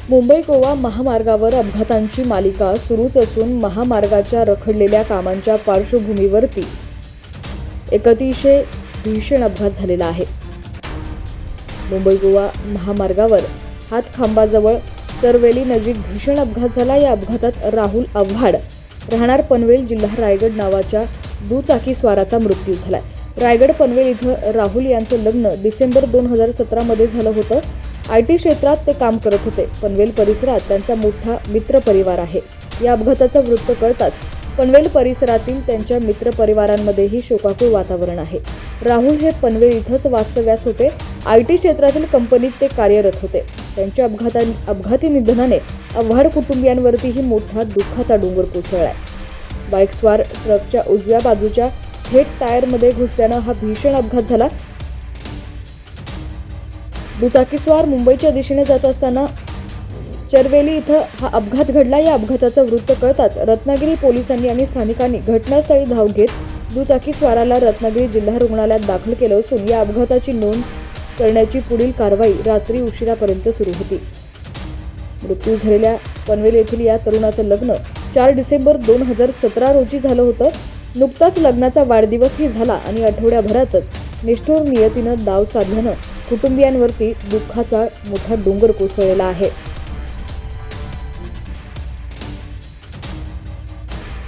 मुंबई गोवा महामार्गावर अपघातांची मालिका सुरूच असून महामार्गाच्या रखडलेल्या कामांच्या पार्श्वभूमीवरती एक अतिशय भीषण अपघात झालेला आहे। मुंबई गोवा महामार्गावर हातखांबाजवळ चरवेली नजीक भीषण अपघात झाला। या अपघातात राहुल आव्हाड राहणार पनवेल जिल्हा रायगड नावाच्या दुचाकी स्वाराचा मृत्यू झाला। रायगड पनवेल इथं राहुल यांचं लग्न डिसेंबर 2017 मध्ये झालं होतं। IT क्षेत्रात ते काम करत होते। पनवेल परिसरात त्यांचा मोठा मित्रपरिवार आहे। या अपघाताचं वृत्त कळताच पनवेल परिसरातील त्यांच्या मित्रपरिवारांमध्येही शोकाकुळ वातावरण आहे। राहुल हे पनवेल इथंच वास्तव्यास होते। IT क्षेत्रातील कंपनीत ते कार्यरत होते। त्यांच्या अपघाती निधनाने आव्हाड कुटुंबियांवरतीही मोठा दुःखाचा डोंगर कोसळलाय। बाईकस्वार ट्रकच्या उजव्या बाजूच्या थेट टायरमध्ये घुसल्यानं हा भीषण अपघात झाला। दुचाकीस्वार मुंबईच्या दिशेने जात असताना चरवेली इथं हा अपघात घडला। या अपघाताचं वृत्त कळताच रत्नागिरी पोलिसांनी आणि स्थानिकांनी घटनास्थळी धाव घेत दुचाकीस्वाराला रत्नागिरी जिल्हा रुग्णालयात दाखल केलं असून या अपघाताची नोंद करण्याची पुढील कारवाई रात्री उशिरापर्यंत सुरू होती। मृत्यू झालेल्या पनवेल येथील या तरुणाचं लग्न 4 डिसेंबर 2017 रोजी झालं होतं। नुकताच लग्नाचा वाढदिवसही झाला आणि आठवड्याभरातच निष्ठुर नियतीनं दाव साधल्यानं कुटुंबियांवरती दुःखाचा मोठा डोंगर कोसळलेला आहे।